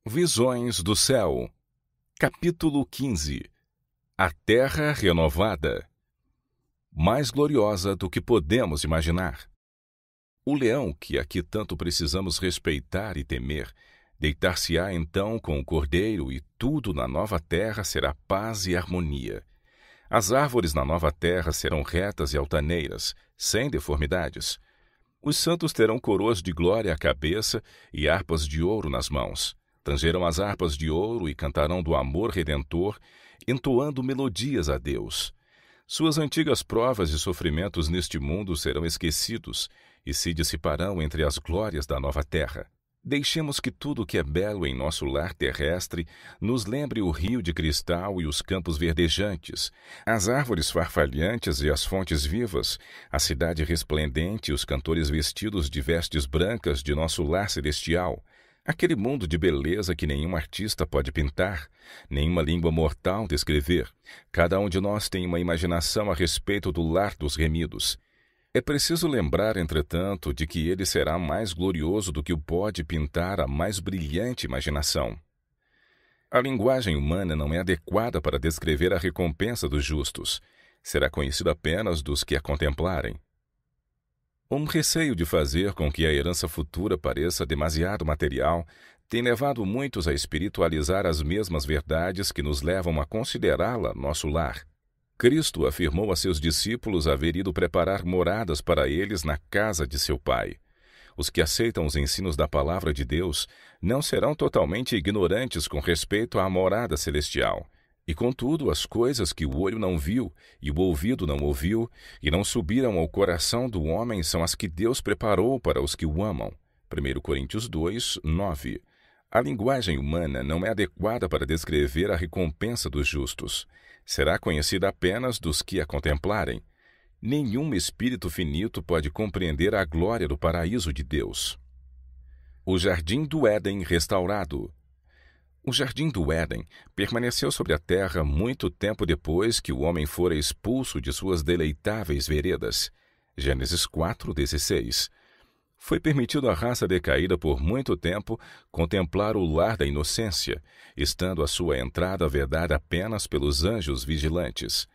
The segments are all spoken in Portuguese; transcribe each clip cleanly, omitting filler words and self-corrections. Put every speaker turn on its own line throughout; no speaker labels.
Visões do Céu. Capítulo 15. A Terra Renovada. Mais gloriosa do que podemos imaginar. O leão, que aqui tanto precisamos respeitar e temer, deitar-se-á então com o cordeiro, e tudo na nova terra será paz e harmonia. As árvores na nova terra serão retas e altaneiras, sem deformidades. Os santos terão coroas de glória à cabeça e harpas de ouro nas mãos. Tangerão as harpas de ouro e cantarão do amor redentor, entoando melodias a Deus. Suas antigas provas e sofrimentos neste mundo serão esquecidos e se dissiparão entre as glórias da nova terra. Deixemos que tudo o que é belo em nosso lar terrestre nos lembre o rio de cristal e os campos verdejantes, as árvores farfalhantes e as fontes vivas, a cidade resplendente e os cantores vestidos de vestes brancas de nosso lar celestial, aquele mundo de beleza que nenhum artista pode pintar, nenhuma língua mortal descrever. Cada um de nós tem uma imaginação a respeito do lar dos remidos. É preciso lembrar, entretanto, de que ele será mais glorioso do que o pode pintar a mais brilhante imaginação. A linguagem humana não é adequada para descrever a recompensa dos justos. Será conhecida apenas dos que a contemplarem. Um receio de fazer com que a herança futura pareça demasiado material tem levado muitos a espiritualizar as mesmas verdades que nos levam a considerá-la nosso lar. Cristo afirmou a seus discípulos haver ido preparar moradas para eles na casa de seu Pai. Os que aceitam os ensinos da palavra de Deus não serão totalmente ignorantes com respeito à morada celestial. E, contudo, as coisas que o olho não viu e o ouvido não ouviu e não subiram ao coração do homem são as que Deus preparou para os que o amam. 1 Coríntios 2, 9. A linguagem humana não é adequada para descrever a recompensa dos justos. Será conhecida apenas dos que a contemplarem. Nenhum espírito finito pode compreender a glória do paraíso de Deus. O Jardim do Éden restaurado. O Jardim do Éden permaneceu sobre a terra muito tempo depois que o homem fora expulso de suas deleitáveis veredas. Gênesis 4:16. Foi permitido à raça decaída por muito tempo contemplar o lar da inocência, estando a sua entrada vedada apenas pelos anjos vigilantes.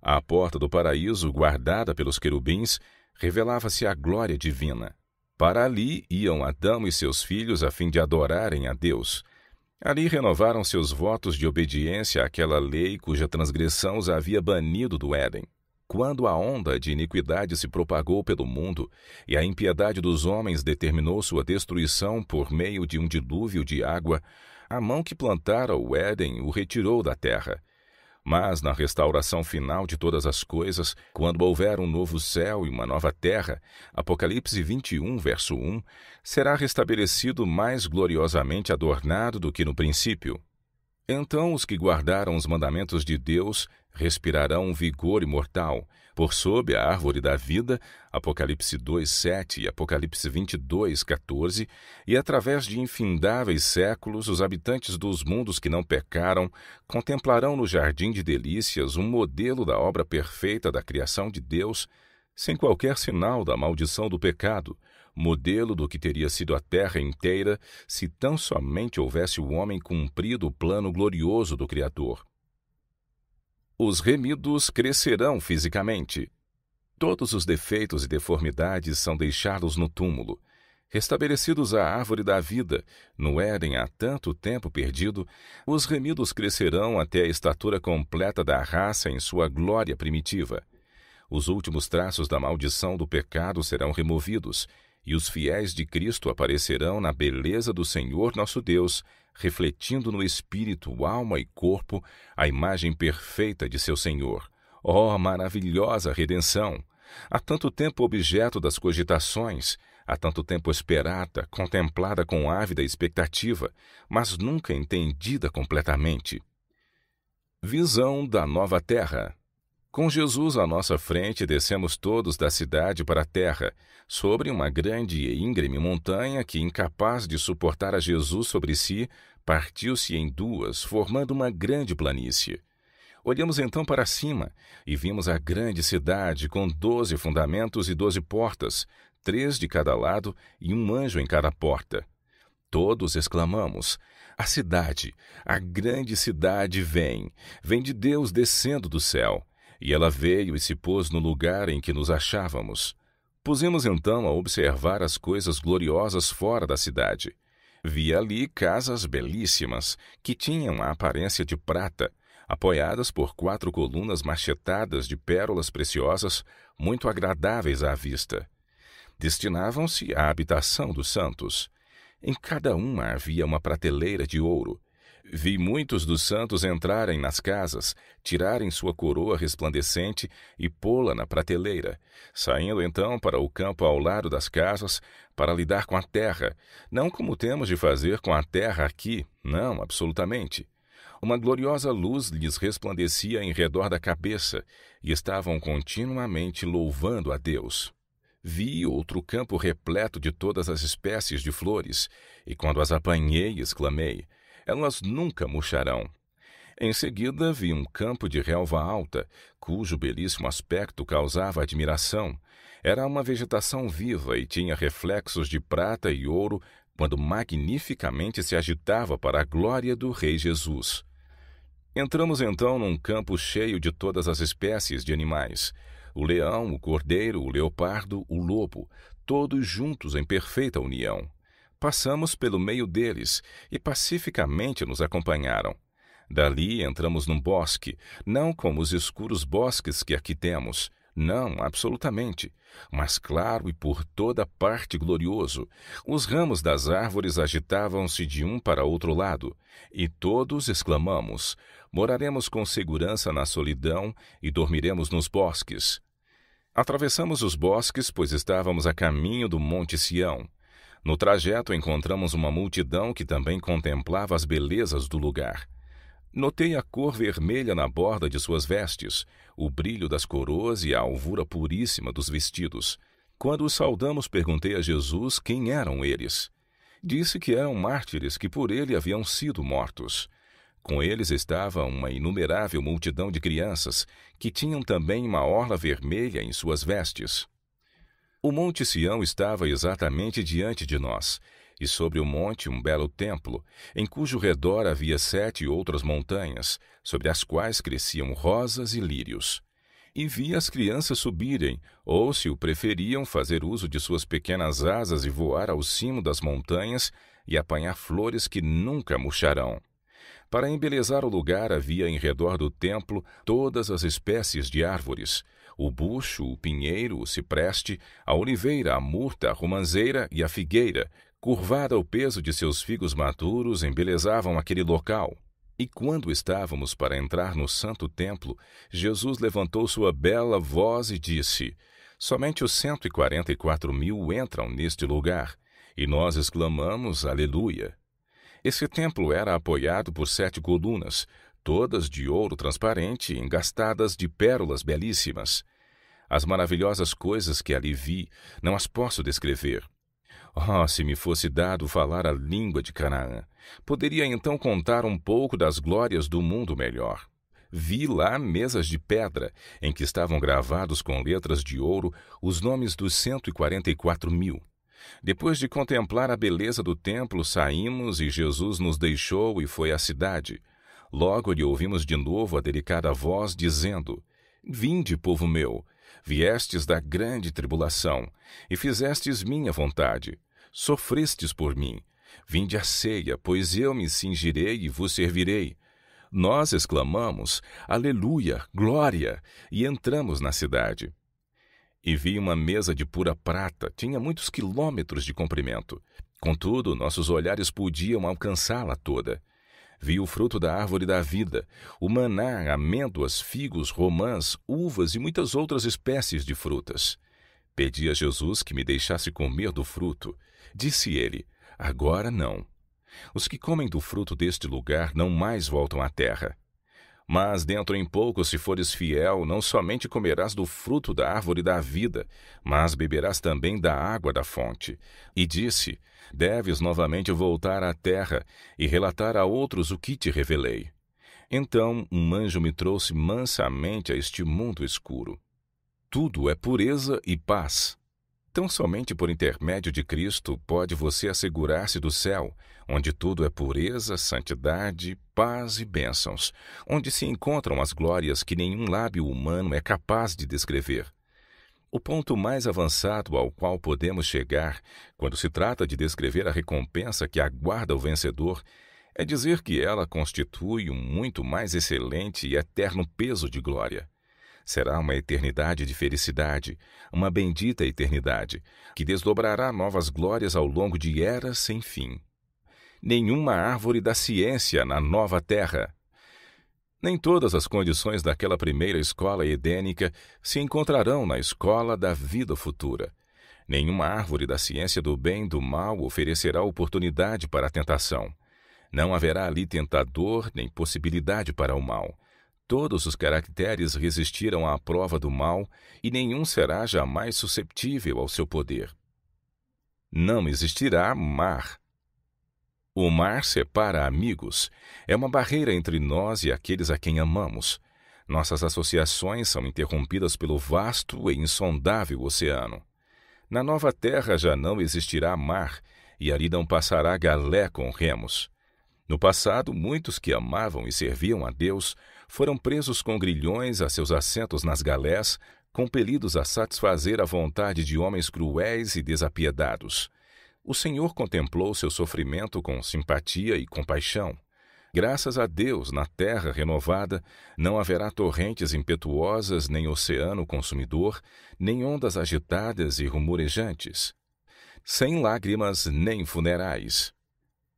À porta do paraíso, guardada pelos querubins, revelava-se a glória divina. Para ali iam Adão e seus filhos a fim de adorarem a Deus. Ali renovaram seus votos de obediência àquela lei cuja transgressão os havia banido do Éden. Quando a onda de iniquidade se propagou pelo mundo e a impiedade dos homens determinou sua destruição por meio de um dilúvio de água, a mão que plantara o Éden o retirou da terra. Mas na restauração final de todas as coisas, quando houver um novo céu e uma nova terra, Apocalipse 21, verso 1, será restabelecido mais gloriosamente adornado do que no princípio. Então os que guardaram os mandamentos de Deus respirarão um vigor imortal, por sob a árvore da vida, Apocalipse 2:7 e Apocalipse 22:14, e através de infindáveis séculos os habitantes dos mundos que não pecaram contemplarão no jardim de delícias um modelo da obra perfeita da criação de Deus, sem qualquer sinal da maldição do pecado, modelo do que teria sido a terra inteira se tão somente houvesse o homem cumprido o plano glorioso do Criador. Os remidos crescerão fisicamente. Todos os defeitos e deformidades são deixados no túmulo. Restabelecidos à árvore da vida, no Éden há tanto tempo perdido, os remidos crescerão até a estatura completa da raça em sua glória primitiva. Os últimos traços da maldição do pecado serão removidos, e os fiéis de Cristo aparecerão na beleza do Senhor nosso Deus, refletindo no espírito, alma e corpo a imagem perfeita de seu Senhor. Oh, maravilhosa redenção! Há tanto tempo objeto das cogitações, há tanto tempo esperada, contemplada com ávida expectativa, mas nunca entendida completamente. Visão da nova terra. Com Jesus à nossa frente, descemos todos da cidade para a terra, sobre uma grande e íngreme montanha que, incapaz de suportar a Jesus sobre si, partiu-se em duas, formando uma grande planície. Olhamos então para cima e vimos a grande cidade com 12 fundamentos e 12 portas, 3 de cada lado e um anjo em cada porta. Todos exclamamos: a cidade, a grande cidade vem de Deus descendo do céu. E ela veio e se pôs no lugar em que nos achávamos. Pusemos então a observar as coisas gloriosas fora da cidade. Vi ali casas belíssimas, que tinham a aparência de prata, apoiadas por 4 colunas machetadas de pérolas preciosas, muito agradáveis à vista. Destinavam-se à habitação dos santos. Em cada uma havia uma prateleira de ouro. Vi muitos dos santos entrarem nas casas, tirarem sua coroa resplandecente e pô-la na prateleira, saindo então para o campo ao lado das casas, para lidar com a terra, não como temos de fazer com a terra aqui, não, absolutamente. Uma gloriosa luz lhes resplandecia em redor da cabeça, e estavam continuamente louvando a Deus. Vi outro campo repleto de todas as espécies de flores, e quando as apanhei, exclamei: elas nunca murcharão. Em seguida vi um campo de relva alta, cujo belíssimo aspecto causava admiração. Era uma vegetação viva e tinha reflexos de prata e ouro, quando magnificamente se agitava para a glória do Rei Jesus. Entramos então num campo cheio de todas as espécies de animais: o leão, o cordeiro, o leopardo, o lobo, todos juntos em perfeita união. Passamos pelo meio deles e pacificamente nos acompanharam. Dali entramos num bosque, não como os escuros bosques que aqui temos, não, absolutamente, mas claro e por toda parte glorioso. Os ramos das árvores agitavam-se de um para outro lado, e todos exclamamos: moraremos com segurança na solidão e dormiremos nos bosques. Atravessamos os bosques, pois estávamos a caminho do Monte Sião. No trajeto encontramos uma multidão que também contemplava as belezas do lugar. Notei a cor vermelha na borda de suas vestes, o brilho das coroas e a alvura puríssima dos vestidos. Quando os saudamos, perguntei a Jesus quem eram eles. Disse que eram mártires que por ele haviam sido mortos. Com eles estava uma inumerável multidão de crianças, que tinham também uma orla vermelha em suas vestes. O Monte Sião estava exatamente diante de nós, e sobre o monte um belo templo, em cujo redor havia 7 outras montanhas, sobre as quais cresciam rosas e lírios. E vi as crianças subirem, ou, se o preferiam, fazer uso de suas pequenas asas e voar ao cimo das montanhas e apanhar flores que nunca murcharão. Para embelezar o lugar havia em redor do templo todas as espécies de árvores: o bucho, o pinheiro, o cipreste, a oliveira, a murta, a romanzeira e a figueira, curvada ao peso de seus figos maduros, embelezavam aquele local. E quando estávamos para entrar no santo templo, Jesus levantou sua bela voz e disse: somente os 144.000 entram neste lugar. E nós exclamamos: aleluia! Esse templo era apoiado por 7 colunas, todas de ouro transparente, engastadas de pérolas belíssimas. As maravilhosas coisas que ali vi, não as posso descrever. Oh, se me fosse dado falar a língua de Canaã, poderia então contar um pouco das glórias do mundo melhor. Vi lá mesas de pedra, em que estavam gravados com letras de ouro os nomes dos 144.000. Depois de contemplar a beleza do templo, saímos e Jesus nos deixou e foi à cidade. Logo lhe ouvimos de novo a delicada voz dizendo: vinde, povo meu, viestes da grande tribulação, e fizestes minha vontade. Sofrestes por mim. Vinde à ceia, pois eu me cingirei e vos servirei. Nós exclamamos: aleluia, glória, e entramos na cidade. E vi uma mesa de pura prata, tinha muitos quilômetros de comprimento. Contudo, nossos olhares podiam alcançá-la toda. Vi o fruto da árvore da vida, o maná, amêndoas, figos, romãs, uvas e muitas outras espécies de frutas. Pedi a Jesus que me deixasse comer do fruto. Disse ele: agora não. Os que comem do fruto deste lugar não mais voltam à terra. Mas dentro em pouco, se fores fiel, não somente comerás do fruto da árvore da vida, mas beberás também da água da fonte. E disse: deves novamente voltar à terra e relatar a outros o que te revelei. Então um anjo me trouxe mansamente a este mundo escuro. Tudo é pureza e paz. Tão somente por intermédio de Cristo pode você assegurar-se do céu, onde tudo é pureza, santidade, paz e bênçãos, onde se encontram as glórias que nenhum lábio humano é capaz de descrever. O ponto mais avançado ao qual podemos chegar, quando se trata de descrever a recompensa que aguarda o vencedor, é dizer que ela constitui um muito mais excelente e eterno peso de glória. Será uma eternidade de felicidade, uma bendita eternidade, que desdobrará novas glórias ao longo de eras sem fim. Nenhuma árvore da ciência na nova terra. Nem todas as condições daquela primeira escola edênica se encontrarão na escola da vida futura. Nenhuma árvore da ciência do bem e do mal oferecerá oportunidade para a tentação. Não haverá ali tentador nem possibilidade para o mal. Todos os caracteres resistiram à prova do mal e nenhum será jamais susceptível ao seu poder. Não existirá mar. O mar separa amigos, é uma barreira entre nós e aqueles a quem amamos. Nossas associações são interrompidas pelo vasto e insondável oceano. Na nova terra já não existirá mar, e ali não passará galé com remos. No passado, muitos que amavam e serviam a Deus foram presos com grilhões a seus assentos nas galés, compelidos a satisfazer a vontade de homens cruéis e desapiedados. O Senhor contemplou seu sofrimento com simpatia e compaixão. Graças a Deus, na terra renovada, não haverá torrentes impetuosas, nem oceano consumidor, nem ondas agitadas e rumorejantes. Sem lágrimas nem funerais.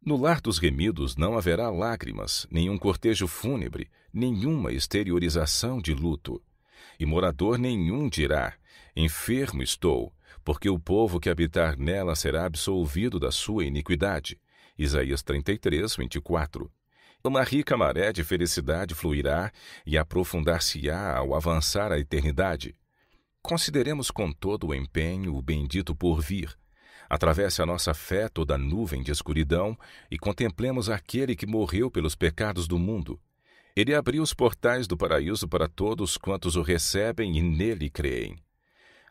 No lar dos remidos não haverá lágrimas, nenhum cortejo fúnebre, nenhuma exteriorização de luto. E morador nenhum dirá, enfermo estou, porque o povo que habitar nela será absolvido da sua iniquidade. Isaías 33, 24. Uma rica maré de felicidade fluirá e aprofundar-se-á ao avançar a eternidade. Consideremos com todo o empenho o bendito porvir. Atravesse a nossa fé toda a nuvem de escuridão e contemplemos aquele que morreu pelos pecados do mundo. Ele abriu os portais do paraíso para todos quantos o recebem e nele creem.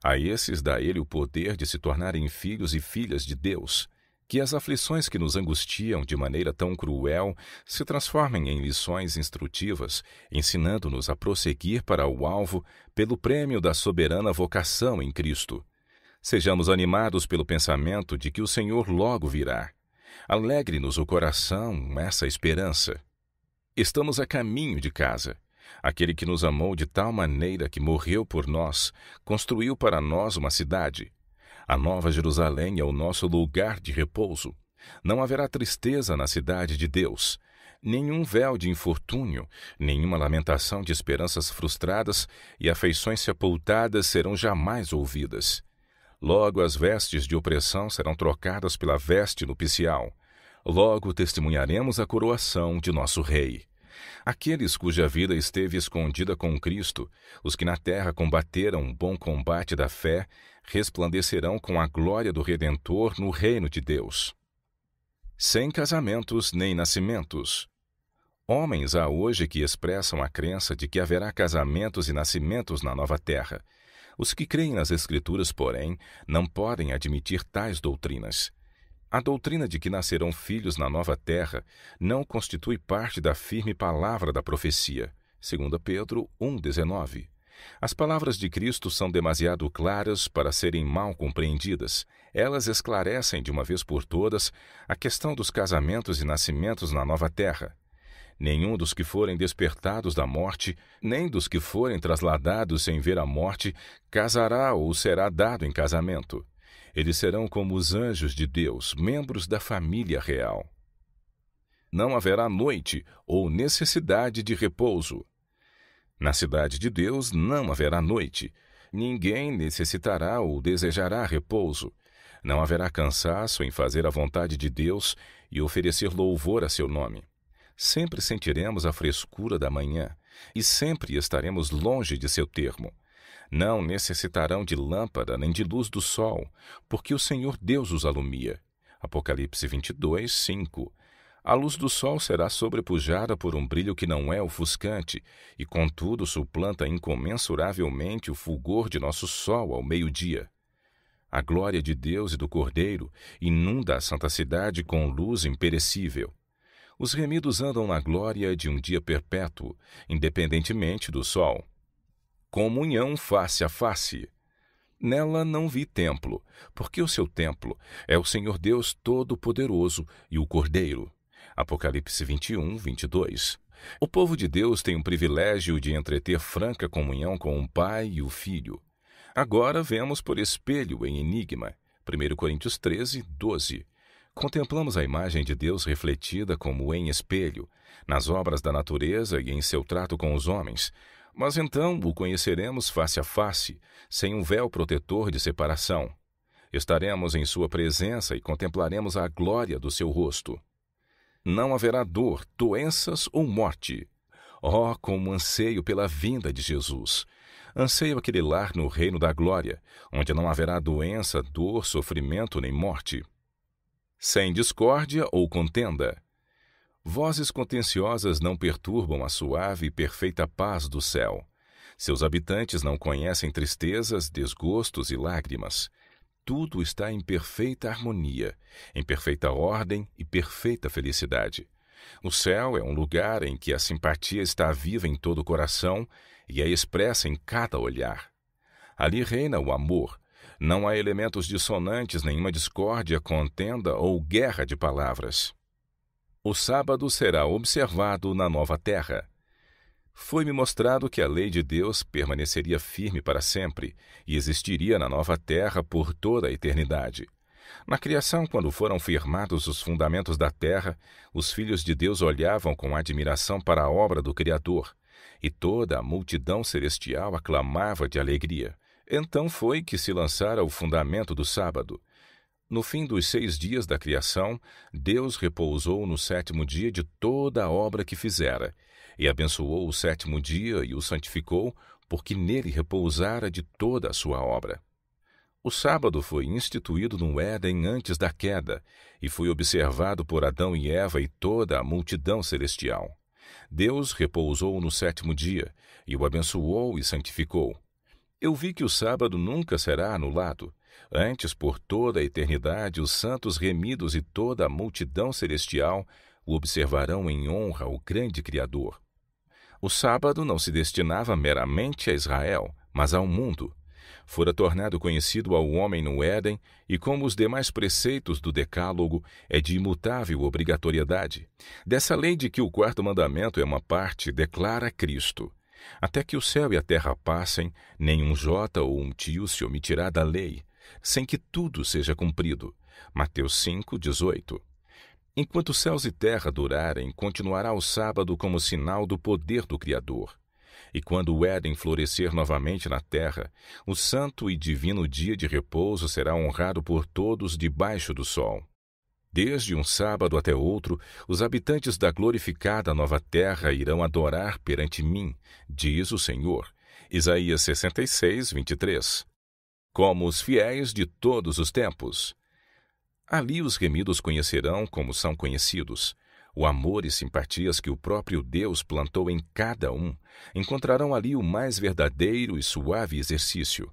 A esses dá ele o poder de se tornarem filhos e filhas de Deus. Que as aflições que nos angustiam de maneira tão cruel se transformem em lições instrutivas, ensinando-nos a prosseguir para o alvo pelo prêmio da soberana vocação em Cristo. Sejamos animados pelo pensamento de que o Senhor logo virá. Alegre-nos o coração essa esperança. Estamos a caminho de casa. Aquele que nos amou de tal maneira que morreu por nós, construiu para nós uma cidade. A Nova Jerusalém é o nosso lugar de repouso. Não haverá tristeza na cidade de Deus. Nenhum véu de infortúnio, nenhuma lamentação de esperanças frustradas e afeições sepultadas serão jamais ouvidas. Logo as vestes de opressão serão trocadas pela veste nupcial. Logo testemunharemos a coroação de nosso Rei. Aqueles cuja vida esteve escondida com Cristo, os que na terra combateram um bom combate da fé, resplandecerão com a glória do Redentor no reino de Deus. Sem casamentos nem nascimentos. Homens há hoje que expressam a crença de que haverá casamentos e nascimentos na nova terra. Os que creem nas Escrituras, porém, não podem admitir tais doutrinas. A doutrina de que nascerão filhos na nova terra não constitui parte da firme palavra da profecia. 2 Pedro 1,19. As palavras de Cristo são demasiado claras para serem mal compreendidas. Elas esclarecem de uma vez por todas a questão dos casamentos e nascimentos na nova terra. Nenhum dos que forem despertados da morte, nem dos que forem trasladados sem ver a morte, casará ou será dado em casamento. Eles serão como os anjos de Deus, membros da família real. Não haverá noite ou necessidade de repouso. Na cidade de Deus não haverá noite. Ninguém necessitará ou desejará repouso. Não haverá cansaço em fazer a vontade de Deus e oferecer louvor a seu nome. Sempre sentiremos a frescura da manhã e sempre estaremos longe de seu termo. Não necessitarão de lâmpada nem de luz do sol, porque o Senhor Deus os alumia. Apocalipse 22, 5. A luz do sol será sobrepujada por um brilho que não é ofuscante, e contudo suplanta incomensuravelmente o fulgor de nosso sol ao meio-dia. A glória de Deus e do Cordeiro inunda a santa cidade com luz imperecível. Os remidos andam na glória de um dia perpétuo, independentemente do sol. Comunhão face a face. Nela não vi templo, porque o seu templo é o Senhor Deus Todo-Poderoso e o Cordeiro. Apocalipse 21, 22. O povo de Deus tem o privilégio de entreter franca comunhão com o Pai e o Filho. Agora vemos por espelho em enigma. 1 Coríntios 13, 12. Contemplamos a imagem de Deus refletida como em espelho, nas obras da natureza e em seu trato com os homens. Mas então o conheceremos face a face, sem um véu protetor de separação. Estaremos em sua presença e contemplaremos a glória do seu rosto. Não haverá dor, doenças ou morte. Oh, como anseio pela vinda de Jesus! Anseio aquele lar no reino da glória, onde não haverá doença, dor, sofrimento nem morte. Sem discórdia ou contenda. Vozes contenciosas não perturbam a suave e perfeita paz do céu. Seus habitantes não conhecem tristezas, desgostos e lágrimas. Tudo está em perfeita harmonia, em perfeita ordem e perfeita felicidade. O céu é um lugar em que a simpatia está viva em todo o coração e é expressa em cada olhar. Ali reina o amor. Não há elementos dissonantes, nenhuma discórdia, contenda ou guerra de palavras. O sábado será observado na nova terra. Foi-me mostrado que a lei de Deus permaneceria firme para sempre e existiria na nova terra por toda a eternidade. Na criação, quando foram firmados os fundamentos da terra, os filhos de Deus olhavam com admiração para a obra do Criador, e toda a multidão celestial aclamava de alegria. Então foi que se lançara o fundamento do sábado. No fim dos 6 dias da criação, Deus repousou no 7º dia de toda a obra que fizera, e abençoou o 7º dia e o santificou, porque nele repousara de toda a sua obra. O sábado foi instituído no Éden antes da queda, e foi observado por Adão e Eva e toda a multidão celestial. Deus repousou no 7º dia, e o abençoou e santificou. Eu vi que o sábado nunca será anulado. Antes, por toda a eternidade, os santos remidos e toda a multidão celestial o observarão em honra ao grande Criador. O sábado não se destinava meramente a Israel, mas ao mundo. Fora tornado conhecido ao homem no Éden, e como os demais preceitos do Decálogo, é de imutável obrigatoriedade. Dessa lei de que o 4º mandamento é uma parte, declara Cristo: até que o céu e a terra passem, nenhum jota ou um tio se omitirá da lei, sem que tudo seja cumprido. Mateus 5, 18. Enquanto céus e terra durarem, continuará o sábado como sinal do poder do Criador. E quando o Éden florescer novamente na terra, o santo e divino dia de repouso será honrado por todos debaixo do sol. Desde um sábado até outro, os habitantes da glorificada nova terra irão adorar perante mim, diz o Senhor. Isaías 66, 23. Como os fiéis de todos os tempos. Ali os remidos conhecerão como são conhecidos. O amor e simpatias que o próprio Deus plantou em cada um encontrarão ali o mais verdadeiro e suave exercício.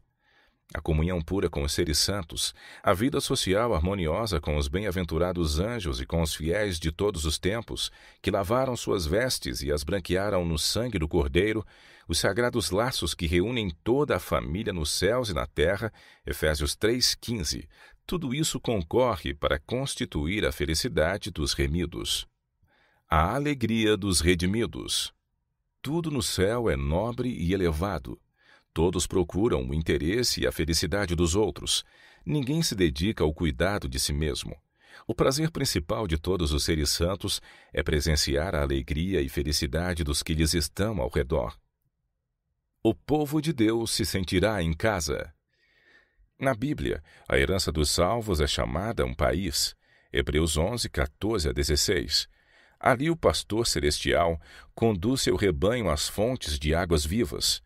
A comunhão pura com os seres santos, a vida social harmoniosa com os bem-aventurados anjos e com os fiéis de todos os tempos, que lavaram suas vestes e as branquearam no sangue do Cordeiro, os sagrados laços que reúnem toda a família nos céus e na terra, Efésios 3,15, tudo isso concorre para constituir a felicidade dos remidos. A alegria dos redimidos. Tudo no céu é nobre e elevado. Todos procuram o interesse e a felicidade dos outros. Ninguém se dedica ao cuidado de si mesmo. O prazer principal de todos os seres santos é presenciar a alegria e felicidade dos que lhes estão ao redor. O povo de Deus se sentirá em casa. Na Bíblia, a herança dos salvos é chamada um país. Hebreus 11, 14 a 16. Ali o pastor celestial conduz seu rebanho às fontes de águas vivas.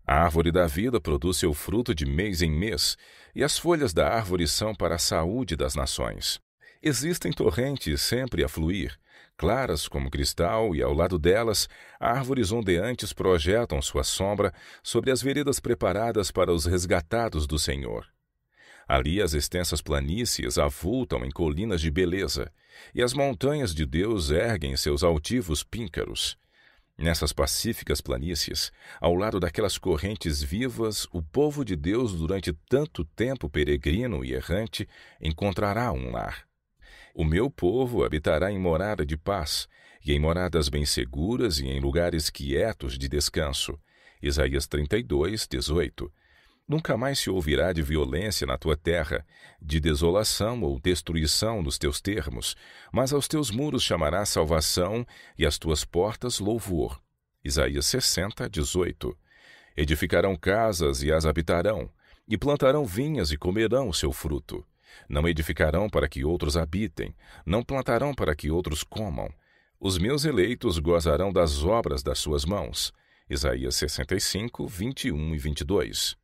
A árvore da vida produz seu fruto de mês em mês, e as folhas da árvore são para a saúde das nações. Existem torrentes sempre a fluir, claras como cristal, e ao lado delas, árvores ondeantes projetam sua sombra sobre as veredas preparadas para os resgatados do Senhor. Ali as extensas planícies avultam em colinas de beleza, e as montanhas de Deus erguem seus altivos píncaros. Nessas pacíficas planícies, ao lado daquelas correntes vivas, o povo de Deus, durante tanto tempo peregrino e errante, encontrará um lar. O meu povo habitará em morada de paz, e em moradas bem seguras e em lugares quietos de descanso. Isaías 32, 18. Nunca mais se ouvirá de violência na tua terra, de desolação ou destruição nos teus termos, mas aos teus muros chamará salvação e às tuas portas louvor. Isaías 60, 18. Edificarão casas e as habitarão, e plantarão vinhas e comerão o seu fruto. Não edificarão para que outros habitem, não plantarão para que outros comam. Os meus eleitos gozarão das obras das suas mãos. Isaías 65, 21 e 22.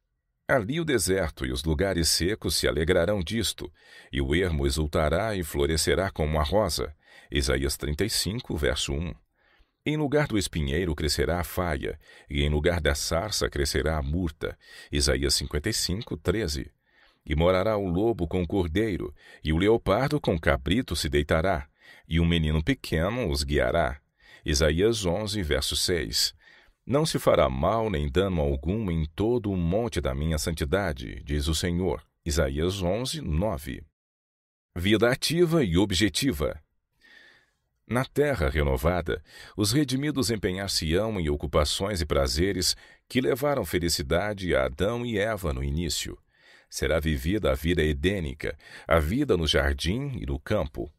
Ali o deserto e os lugares secos se alegrarão disto, e o ermo exultará e florescerá como a rosa. Isaías 35, verso 1. Em lugar do espinheiro crescerá a faia, e em lugar da sarça crescerá a murta. Isaías 55, 13. E morará o lobo com o cordeiro, e o leopardo com o cabrito se deitará, e um menino pequeno os guiará. Isaías 11, verso 6. Não se fará mal nem dano algum em todo o monte da minha santidade, diz o Senhor. Isaías 11, 9. Vida ativa e objetiva. Na terra renovada, os redimidos empenhar-se-ão em ocupações e prazeres que levaram felicidade a Adão e Eva no início. Será vivida a vida edênica, a vida no jardim e no campo.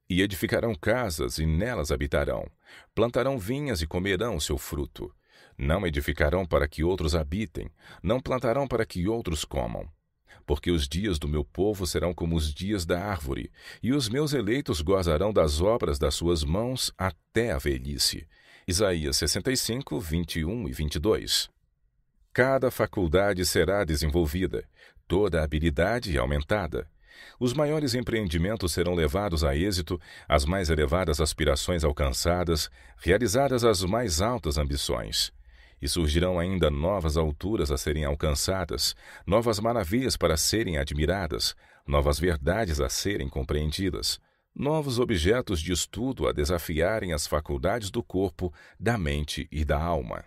E edificarão casas e nelas habitarão. Plantarão vinhas e comerão o seu fruto. Não edificarão para que outros habitem, não plantarão para que outros comam. Porque os dias do meu povo serão como os dias da árvore, e os meus eleitos gozarão das obras das suas mãos até a velhice. Isaías 65, 21 e 22. Cada faculdade será desenvolvida, toda habilidade aumentada. Os maiores empreendimentos serão levados a êxito, as mais elevadas aspirações alcançadas, realizadas as mais altas ambições. E surgirão ainda novas alturas a serem alcançadas, novas maravilhas para serem admiradas, novas verdades a serem compreendidas, novos objetos de estudo a desafiarem as faculdades do corpo, da mente e da alma.